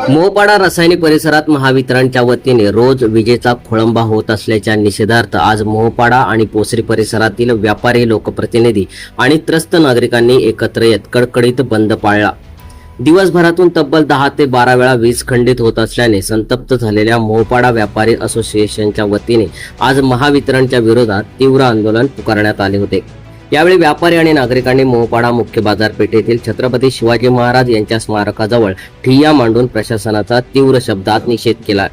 मोहपाडा रासायनिक परिसरात महावितरणच्या वतीने रोज विजेचा खोळंबा होत असल्याच्या निषेधार्थ आज मोहपाडा आणि पोसरी परिसरातील व्यापारी, लोकप्रतिनिधी आणि त्रस्त नागरिकांनी एकत्र येत कडकडीत बंद पाळला। दिवसभरातून तब्बल 10 ते 12 वेळा वीज खंडित होत असल्याने संतप्त झालेल्या मोहपाडा व्यापारी असोसिएशनच्या वतीने आज महावितरणच्या विरोधात तीव्र आंदोलन पुकारण्यात आले होते। यावेळी व्यापारी आणि नागरिकांनी मोहपाडा मुख्य बाजारपेठेतील छत्रपती शिवाजी महाराज यांच्या स्मारकाजवळ ठिय्या मांडून प्रशासनाचा तीव्र शब्दात निषेध केला।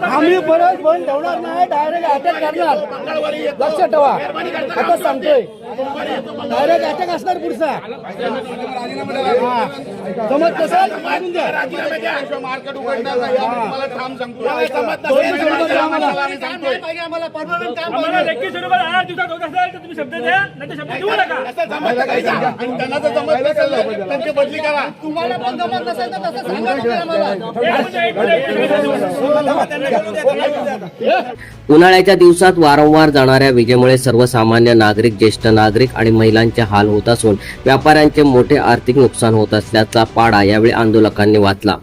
आम्ही परत बंद ठेवणार नाही, डायरेक्ट अटॅक करणार। लक्ष ठेवा, आता सांगतोय डायरेक्ट अटॅक असणार पुढचा। जमत नसेल मारून द्या, मार्केट उघडणार नाही मला ठाम सांगतो। आम्हाला परमनंट काम आम्हाला 21 रुपये 8 दिवसात होत असेल तर तुम्ही शब्द द्या, नाही तर शब्द देऊ नका। आणि त्यांना जर जमत नसेल त्यांची बदली करा। तुम्हाला पण जमत नसेल तर तसं सांगा आम्हाला। उन्हाळ्याच्या दिवसात वारंवार जाणाऱ्या विजेमुळे सर्वसामान्य नागरिक, ज्येष्ठ नागरिक आणि महिलांचे हाल होत असून व्यापाऱ्यांचे मोठे आर्थिक नुकसान होत असल्याचा पाडा यावेळी आंदोलकांनी वाचला।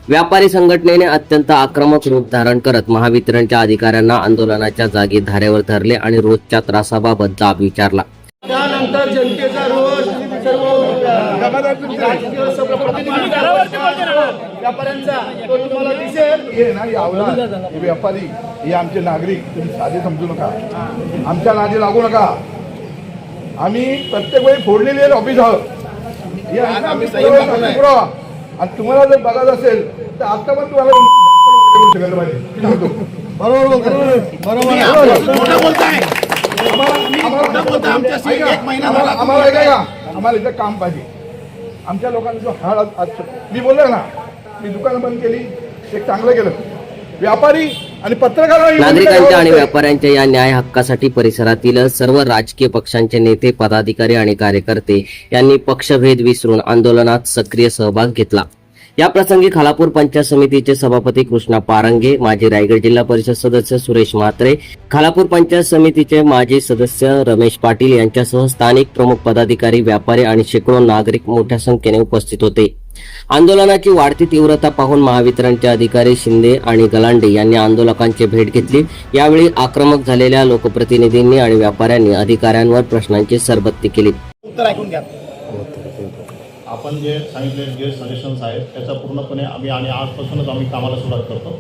व्यापारी संघटनेने अत्यंत आक्रमक रूप धारण करत महावितरणच्या अधिकाऱ्यांना आंदोलनाच्या जागी धारेवर धरले आणि रोजच्या त्रासाबाबत जाब विचारला। त्यानंतर जनतेचा रोज सर्व व्यापाऱ्यांचा तो तुम्हाला दिसेल। हे ना यावला हे व्यापारी हे आमचे नागरिक, तुम्ही साधे समजू नका, आमच्या नादी लागू नका। आम्ही प्रत्येक वेळी फोडलेली ऑफिस आहोत आणि तुम्हाला जर बघायचं असेल तर आता पण तुम्हाला आम्हाला ऐका, आम्हाला इथं काम पाहिजे। आमच्या लोकांना जो हाल मी बोललो ना, मी दुकानं बंद केली, एक चांगलं केलं। व्यापारी आणि पत्रकार नागरिकांच्या आणि व्यापाऱ्यांच्या या न्याय हक्कासाठी परिसरातील सर्व राजकीय पक्षांचे नेते, पदाधिकारी आणि कार्यकर्ते यांनी पक्षभेद विसरून आंदोलनात सक्रिय सहभाग घेतला। या प्रसंगी खालापूर पंचायत समितीचे सभापती कृष्णा पारंगे, माजी रायगड जिल्हा परिषद सदस्य सुरेश म्हात्रे, खालापूर पंचायत समितीचे माजी सदस्य रमेश पाटील यांच्यासह स्थानिक प्रमुख पदाधिकारी, व्यापारी आणि शेकडो नागरिक मोठ्या संख्येने उपस्थित होते। आंदोलनाची वाढती तीव्रता पाहून महावितरणचे अधिकारी शिंदे आणि गलांडे यांनी आंदोलकांची भेट घेतली। यावेळी आक्रमक झालेल्या लोकप्रतिनिधींनी आणि व्यापाऱ्यांनी अधिकाऱ्यांवर प्रश्नांची सरबत्ती केली। उत्तर ऐकून घ्या। आपण जे सांगितले जे सजेशन्स आहेत त्याचा पूर्णपणे आम्ही आणि आजपासूनच आम्ही कामाला सुरुवात करतो।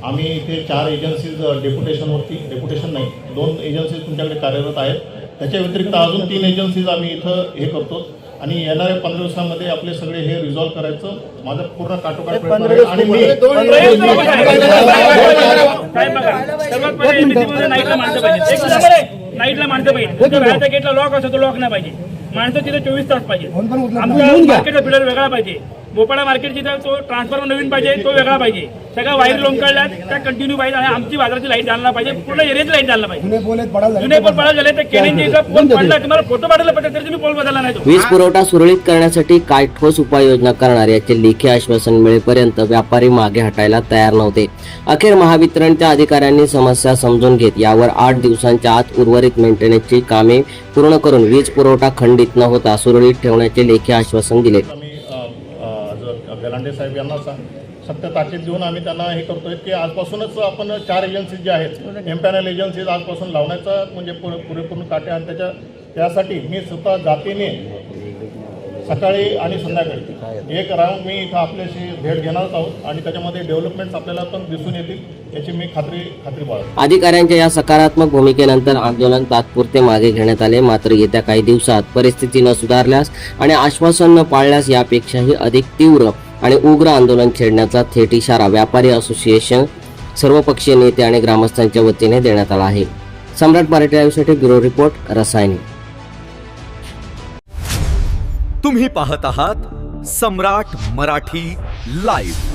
आम्ही इथे 4 एजन्सीज डेप्युटेशन नाही 2 एजन्सीज तुमच्याकडे कार्यरत आहेत। त्याच्या व्यतिरिक्त अजून 3 एजन्सीज आम्ही इथं हे करतो आणि येणाऱ्या 15 दिवसांमध्ये आपले सगळे हे रिझॉल्व्ह करायचं माझा पूर्ण काटोकाट प्रयत्न आहे। आणि मी नाईटला माणसं पाहिजे, बाहेरच्या गेटला लॉक असतो तो लॉक नाही पाहिजे, माणसं तिथे 24 तास पाहिजे। आमचा मार्केटचा पिलर वेगळा पाहिजे, मोपाडा मार्केट जिथे तो ट्रान्सफॉर्मर नवीन पाहिजे तो वेगळा पाहिजे, सगळ्या वायर लोंबकळल्या त्या कंटिन्यू पाहिजे आणि आमची बाजाराची लाईट झाला पाहिजे, पूर्ण एरियाची लाईट झाला पाहिजे। जुने पोल पडाल झाले तर केनिंगचा पोल पडला, तुम्हाला फोटो पाठवला पाहिजे तरी तुम्ही पोल बदलला नाही। वीज पुरवठा सुरळीत करण्यासाठी काय ठोस उपाययोजना करणार याचे लेखी आश्वासन मिळेपर्यंत व्यापारी मागे हटायला तयार नव्हते। अखेर महावितरणच्या अधिकाऱ्यांनी समस्या समजून घेत यावर 8 दिवसांच्या आत उर्वरित मेंटेनन्सची कामे पूर्ण करून वीज पुरवठा खंडित न होता सुरळीत ठेवण्याचे लेखी आश्वासन दिले। गलांडे साहेब यांना सत्य ताकीद देऊन आम्ही त्यांना हे करतोय की आजपासूनच आपण 4 एजन्सीज जे आहेत एमपॅनल एजन्सीज आजपासून लावण्याचा म्हणजे पुरेपूर्ण काटे आणि त्यासाठी मी स्वतः जातीने सकाळी आणि संध्याकाळी एक राऊंड मी इथं आपल्याशी भेट घेणार आहोत आणि त्याच्यामध्ये डेव्हलपमेंट्स आपल्याला पण दिसून येतील याची मी खात्री बाळगतो। अधिकाऱ्यांच्या या सकारात्मक भूमिकेनंतर आंदोलन तात्पुरते मागे घेण्यात आले। मात्र येत्या काही दिवसात परिस्थिती न सुधारल्यास आणि आश्वासन न पाळल्यास यापेक्षाही अधिक तीव्र आणि उग्र आंदोलन छेडण्याचा थेट इशारा व्यापारी असोसिएशन, सर्वपक्षीय नेते आणि ग्रामस्थांच्या वतीने देण्यात आला आहे। सम्राट मराठी लाईव्हसाठी ब्युरो रिपोर्ट, रसायनी। तुम्ही पाहत आहात सम्राट मराठी लाईव्ह।